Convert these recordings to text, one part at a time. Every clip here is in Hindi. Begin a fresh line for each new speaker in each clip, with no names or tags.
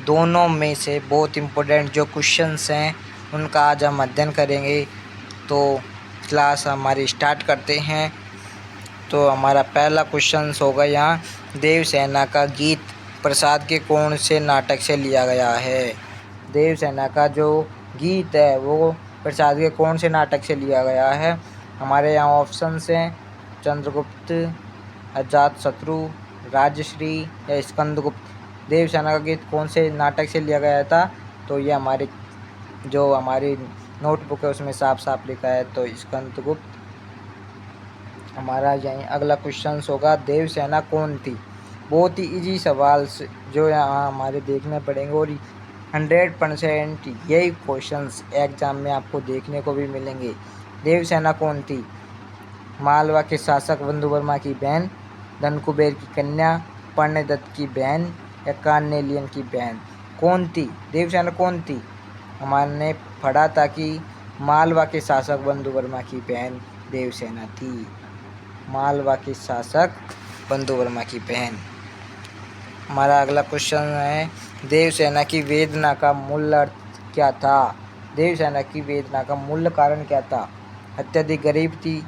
दोनों में से बहुत इम्पोर्टेंट जो क्वेश्चंस हैं उनका आज हम अध्ययन करेंगे। तो क्लास हमारी स्टार्ट करते हैं। तो हमारा पहला क्वेश्चन होगा यहाँ, देवसेना का गीत प्रसाद के कौन से नाटक से लिया गया है। देवसेना का जो गीत है वो प्रसाद के कौन से नाटक से लिया गया है। हमारे यहाँ ऑप्शंस हैं चंद्रगुप्त, अजातशत्रु, राजश्री या स्कंदगुप्त। देवसेना का गीत कौन से नाटक से लिया गया था, तो ये हमारी नोटबुक है उसमें साफ साफ लिखा है, तो स्कंदगुप्त। हमारा यहीं अगला क्वेश्चन होगा, देवसेना कौन थी। बहुत ही इजी सवाल से जो यहाँ हमारे देखने पड़ेंगे और 100% यही क्वेश्चंस एग्जाम में आपको देखने को भी मिलेंगे। देवसेना कौन थी। मालवा के शासक बंधुवर्मा की बहन, धनकुबेर की कन्या, पर्णदत्त की बहन या कार्नेलियन की बहन। कौन थी देवसेना, कौन थी। हमारे पढ़ा था कि मालवा के शासक बंधुवर्मा की बहन देवसेना थी। मालवा के शासक बंधुवर्मा की बहन। हमारा अगला क्वेश्चन है, देवसेना की वेदना का मूल अर्थ क्या था। देवसेना की वेदना का मूल कारण क्या था। अत्यधिक गरीब थी,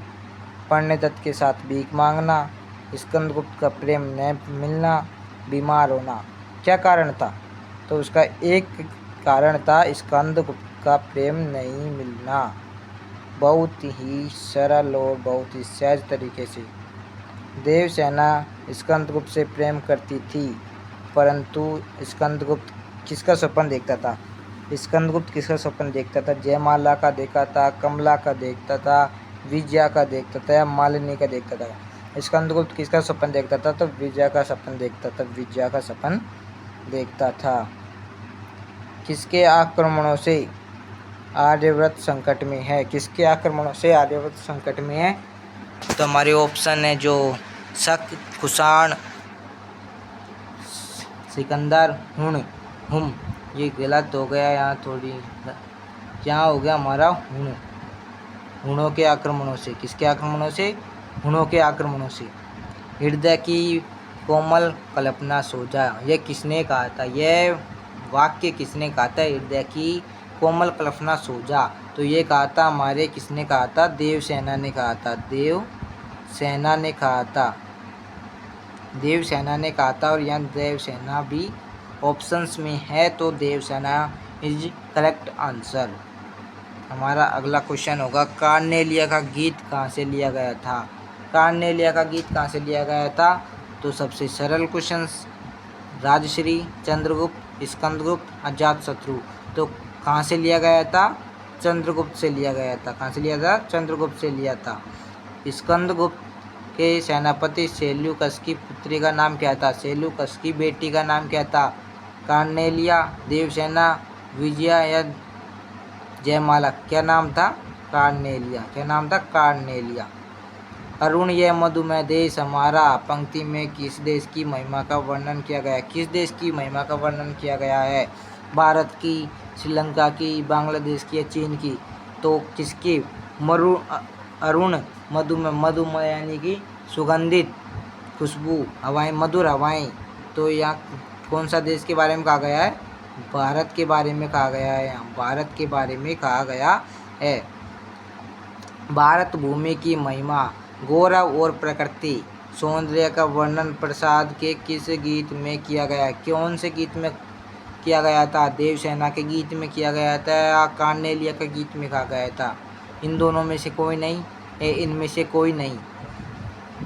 पर्णदत्त के साथ भीख मांगना, स्कंदगुप्त का प्रेम न मिलना, बीमार होना। क्या कारण था, तो उसका एक कारण था स्कंदगुप्त का प्रेम नहीं मिलना। बहुत ही सरल और बहुत ही सहज तरीके से देवसेना स्कंदगुप्त से प्रेम करती थी, परंतु स्कंदगुप्त किसका स्वप्न देखता था। स्कंदगुप्त किसका स्वप्न देखता था। जयमाला का देखा था, कमला का देखता था, विजया का देखता था या मालिनी का देखता था। स्कंदगुप्त किसका स्वप्न देखता था, तो विजया का स्वप्न देखता था। विजया का स्वप्न देखता था। किसके आक्रमणों से आर्यव्रत संकट में है। किसके आक्रमणों से आर्यव्रत संकट में है, तो हमारे ऑप्शन है जो शक, कुषाण, सिकंदर, हुम। ये गलत हो गया, यहाँ थोड़ी क्या हो गया हमारा हुणों के आक्रमणों से। किसके आक्रमणों से, हुणों के आक्रमणों से। हृदय की कोमल कल्पना सोजा, यह किसने कहा था। यह वाक्य किसने कहा था, हृदय की कोमल कल्पना सोजा। तो ये कहा था हमारे, किसने कहा था, देवसेना ने कहा था। देवसेना ने कहा था। देवसेना ने कहा था और यहाँ देवसेना भी ऑप्शंस में है, तो देवसेना इज करेक्ट आंसर। हमारा अगला क्वेश्चन होगा, कार्नेलिया का गीत कहाँ से लिया गया था। कार्नेलिया का गीत कहाँ से लिया गया था, तो सबसे सरल क्वेश्चन, राजश्री, चंद्रगुप्त, स्कंदगुप्त, अजातशत्रु। तो कहाँ से लिया गया था, चंद्रगुप्त से लिया गया था। कहाँ से लिया था, चंद्रगुप्त से लिया था। स्कंदगुप्त के सेनापति सेल्यूकस की पुत्री का नाम क्या था। सेल्यूकस की बेटी का नाम क्या था। कार्नेलिया, देवसेना, विजया या जयमाला। क्या नाम था, कार्नेलिया। क्या नाम था, कार्नेलिया। अरुण यह मधुमेह देश हमारा, पंक्ति में किस देश की महिमा का वर्णन किया गया है। किस देश की महिमा का वर्णन किया गया है, भारत की, श्रीलंका की, बांग्लादेश की या चीन की। तो किसकी, अरुण मधुमेह यानी कि सुगंधित खुशबू हवाएं, मधुर हवाएं। तो यहाँ कौन सा देश के बारे में कहा गया है, भारत के बारे में कहा गया है। यहाँ भारत के बारे में कहा गया है। भारत भूमि की महिमा, गौरव और प्रकृति सौंदर्य का वर्णन प्रसाद के किस गीत में किया गया है। कौन से गीत में किया गया था, देवसेना के गीत में किया गया था या कार्नेलिया के गीत में कहा गया था। इन दोनों में से कोई नहीं, इनमें से कोई नहीं।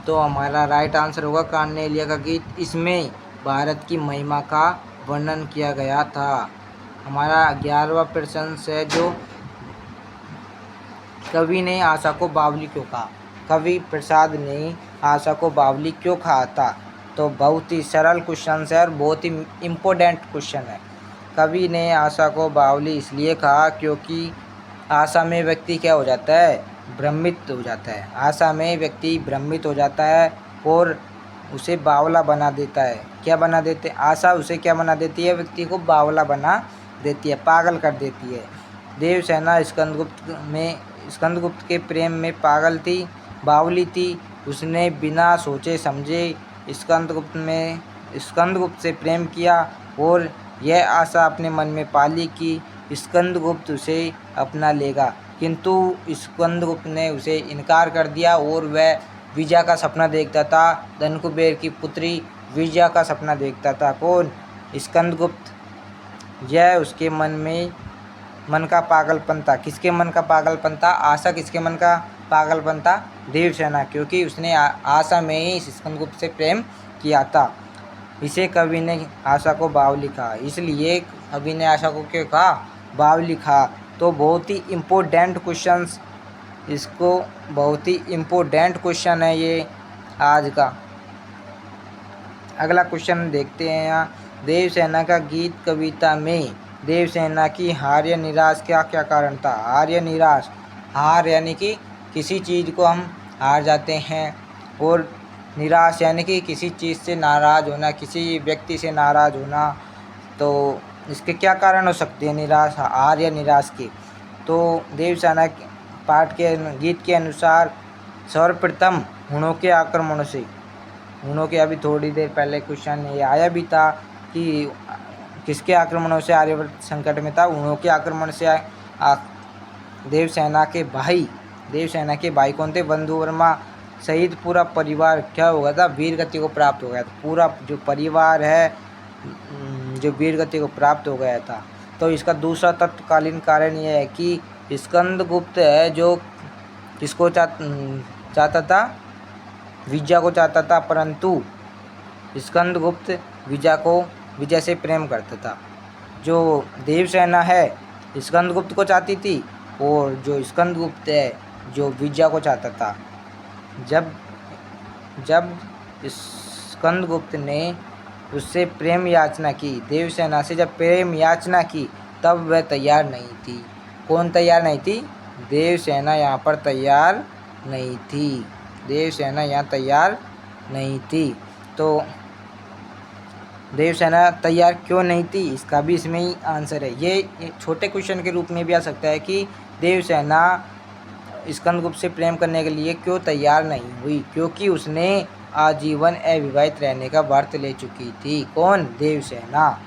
तो हमारा राइट आंसर होगा कार्नेलिया का गीत। इसमें भारत की महिमा का वर्णन किया गया था। हमारा 11वां प्रश्न है, जो कवि ने आशा को बावली क्यों कहा। कवि प्रसाद ने आशा को बावली क्यों कहा था, तो बहुत ही सरल क्वेश्चन है और बहुत ही इम्पोर्टेंट क्वेश्चन है। कवि ने आशा को बावली इसलिए कहा क्योंकि आशा में व्यक्ति क्या हो जाता है, भ्रमित हो जाता है। आशा में व्यक्ति भ्रमित हो जाता है और उसे बावला बना देता है। क्या बना देते, आशा उसे क्या बना देती है, व्यक्ति को बावला बना देती है, पागल कर देती है। देवसेना स्कंदगुप्त के प्रेम में पागल थी, बावली थी। उसने बिना सोचे समझे स्कंदगुप्त से प्रेम किया और यह आशा अपने मन में पाली कि स्कंदगुप्त उसे अपना लेगा, किंतु स्कंदगुप्त ने उसे इनकार कर दिया और वह विजया का सपना देखता था। धनकुबेर की पुत्री विजया का सपना देखता था। कौन? स्कंदगुप्त। यह उसके मन का पागलपन था। किसके मन का पागलपन था? आशा किसके मन का पागलपन था? देवसेना, क्योंकि उसने आशा में ही स्कंदगुप्त से प्रेम किया था। इसे कवि ने आशा को बावली कहा। इसलिए कवि ने आशा को क्यों कहा? बावली कहा। तो बहुत ही इम्पोर्टेंट क्वेश्चंस, इसको बहुत ही इम्पोर्टेंट क्वेश्चन है ये आज का। अगला क्वेश्चन देखते हैं यहाँ। देवसेना का गीत कविता में देवसेना की हार या निराश का क्या कारण था? हार या निराश। हार यानी कि किसी चीज़ को हम हार जाते हैं, और निराश यानी कि किसी चीज़ से नाराज़ होना, किसी व्यक्ति से नाराज़ होना। तो इसके क्या कारण हो सकते हैं निराश, हार या निराश के? तो देवसेना पाठ के गीत के अनुसार सर्वप्रथम हुणों के आक्रमणों से, हुणों के अभी थोड़ी देर पहले क्वेश्चन ये आया भी था कि किसके आक्रमणों से आर्यवर्त संकट में था? हुणों के आक्रमण से। देवसेना के भाई कौन थे? बंधुवर्मा सहित पूरा परिवार क्या हो गया था? वीरगति को प्राप्त हो गया था। पूरा जो परिवार है जो वीरगति को प्राप्त हो गया था। तो इसका दूसरा तत्कालीन कारण यह है कि स्कंदगुप्त है जो किसको चाहता था? विजया को चाहता था, परंतु स्कंदगुप्त विजय से प्रेम करता था। जो देवसेना है स्कंदगुप्त को चाहती थी, और जो स्कंदगुप्त है जो विजया को चाहता था। जब स्कंदगुप्त ने उससे प्रेम याचना की, देवसेना से जब प्रेम याचना की, तब वह तैयार नहीं थी। कौन तैयार नहीं थी? देवसेना यहाँ पर तैयार नहीं थी। देवसेना यहाँ तैयार नहीं थी। तो देवसेना तैयार क्यों नहीं थी, इसका भी इसमें ही आंसर है। ये छोटे क्वेश्चन के रूप में भी आ सकता है कि देवसेना स्कंदगुप्त से प्रेम करने के लिए क्यों तैयार नहीं हुई, क्योंकि उसने आजीवन अविवाहित रहने का व्रत ले चुकी थी। कौन? देवसेना।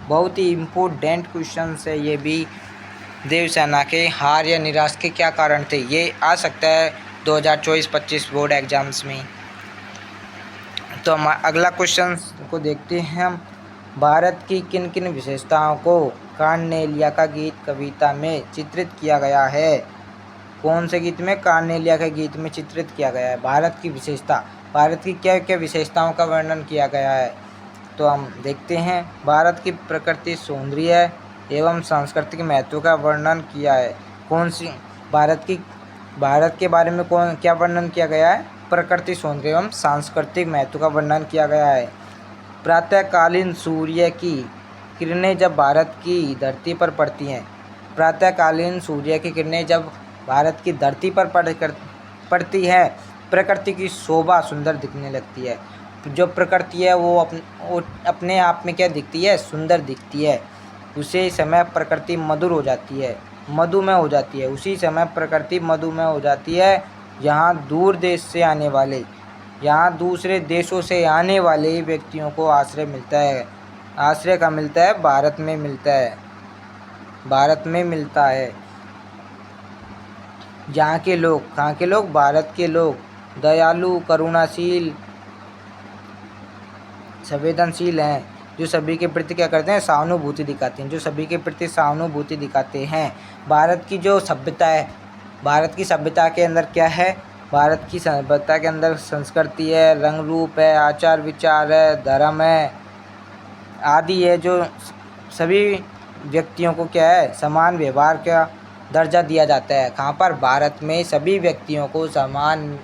बहुत ही इम्पोर्टेंट क्वेश्चन है ये भी। देवसेना के हार या निराश के क्या कारण थे, ये आ सकता है 2024-25 बोर्ड एग्जाम्स में। तो हम अगला क्वेश्चन को देखते हैं हम। भारत की किन किन विशेषताओं को कार्नेलिया का गीत कविता में चित्रित किया गया है? कौन से गीत में? कार्नेलिया के गीत में चित्रित किया गया है। भारत की विशेषता, भारत की क्या क्या विशेषताओं का वर्णन किया गया है? तो हम देखते हैं। भारत की प्रकृति सौंदर्य एवं सांस्कृतिक महत्व का वर्णन किया है। कौन सी? भारत के बारे में क्या वर्णन किया गया है? प्रकृति सौंदर्य एवं सांस्कृतिक महत्व का वर्णन किया गया है। प्रातःकालीन सूर्य की किरणें जब भारत की धरती पर पड़ती हैं, प्रातःकालीन सूर्य की किरणें जब भारत की धरती पर पड़ती है, प्रकृति की शोभा सुंदर दिखने लगती है। जो प्रकृति है वो अपने आप में क्या दिखती है? सुंदर दिखती है। उसी समय प्रकृति मधुर हो जाती है, मधुमय हो जाती है। उसी समय प्रकृति मधुमय हो जाती है। यहाँ दूर देश से आने वाले, यहाँ दूसरे देशों से आने वाले व्यक्तियों को आश्रय मिलता है। आश्रय का मिलता है? भारत में मिलता है, भारत में मिलता है। यहाँ के लोग, कहाँ के लोग? भारत के लोग दयालु, करुणाशील, संवेदनशील हैं, जो सभी के प्रति क्या करते हैं? सहानुभूति दिखाते हैं, जो सभी के प्रति सहानुभूति दिखाते हैं। भारत की जो सभ्यता है, भारत की सभ्यता के अंदर क्या है? भारत की सभ्यता के अंदर संस्कृति है, रंग रूप है, आचार विचार है, धर्म है आदि है। जो सभी व्यक्तियों को क्या है? समान व्यवहार का दर्जा दिया जाता है। कहाँ पर? भारत में सभी व्यक्तियों को समान,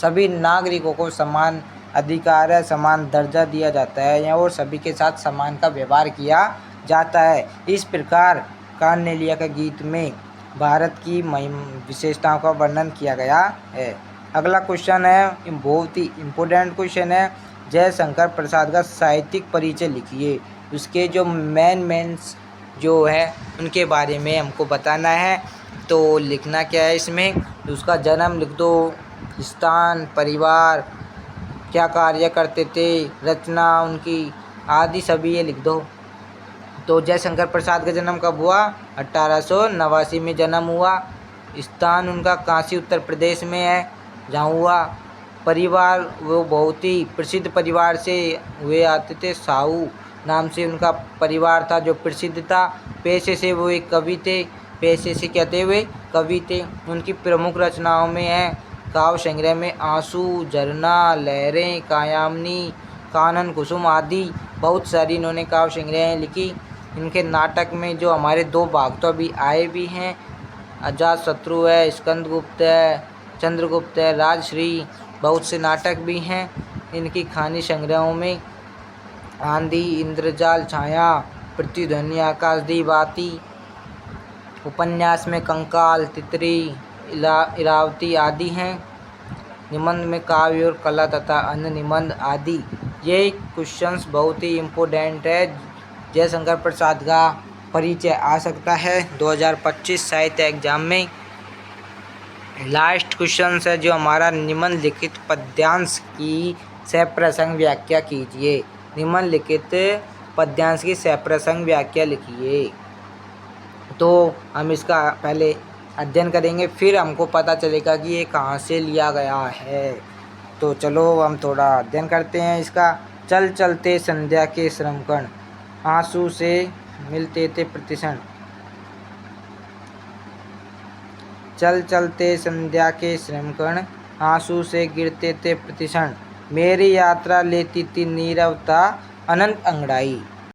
सभी नागरिकों को समान अधिकार है, समान दर्जा दिया जाता है, और सभी के साथ समान का व्यवहार किया जाता है। इस प्रकार कार्नेलिया के गीत में भारत की विशेषताओं का वर्णन किया गया है। अगला क्वेश्चन है, बहुत ही इम्पोर्टेंट क्वेश्चन है। जयशंकर प्रसाद का साहित्यिक परिचय लिखिए। उसके जो मेंस जो है उनके बारे में हमको बताना है। तो लिखना क्या है इसमें? उसका जन्म लिख दो, स्थान, परिवार, क्या कार्य करते थे, रचना उनकी आदि सभी ये लिख दो। तो जयशंकर प्रसाद का जन्म कब हुआ? 1889 में जन्म हुआ। स्थान उनका काशी उत्तर प्रदेश में है जहाँ हुआ। परिवार वो बहुत ही प्रसिद्ध परिवार से हुए आते थे। साहू नाम से उनका परिवार था जो प्रसिद्ध था। पेशे से वो एक कवि थे। पेशे से कहते हुए कवि थे। उनकी प्रमुख रचनाओं में है काव्य संग्रह में आंसू, झरना, लहरें, कायामनी, कानन कुसुम आदि बहुत सारी इन्होंने काव्य संग्रह लिखी। इनके नाटक में जो हमारे 2 भाग तो अभी आए भी हैं, अजातशत्रु है, स्कंदगुप्त है, चंद्रगुप्त है, राजश्री, बहुत से नाटक भी हैं। इनकी कहानी संग्रहों में आंधी, इंद्रजाल, छाया, प्रतिध्वनि, आकाशदीप आदि। उपन्यास में कंकाल, तितरी, इरावती आदि हैं। निबंध में काव्य और कला तथा अन्य निबंध आदि। ये क्वेश्चंस बहुत ही इम्पोर्टेंट है। जयशंकर प्रसाद का परिचय आ सकता है 2025 साहित्य एग्जाम में। लास्ट क्वेश्चन है जो हमारा निम्न लिखित पद्यांश की सप्रसंग व्याख्या कीजिए। निम्न लिखित पद्यांश की सप्रसंग व्याख्या लिखिए। तो हम इसका पहले अध्ययन करेंगे, फिर हमको पता चलेगा कि ये कहाँ से लिया गया है। तो चलो हम थोड़ा अध्ययन करते हैं इसका। चल चलते संध्या के श्रमकण, आंसू से मिलते थे प्रतिक्षण। चल चलते संध्या के श्रमकण, आंसू से गिरते थे प्रतिक्षण। मेरी यात्रा लेती थी नीरवता अनंत अंगड़ाई।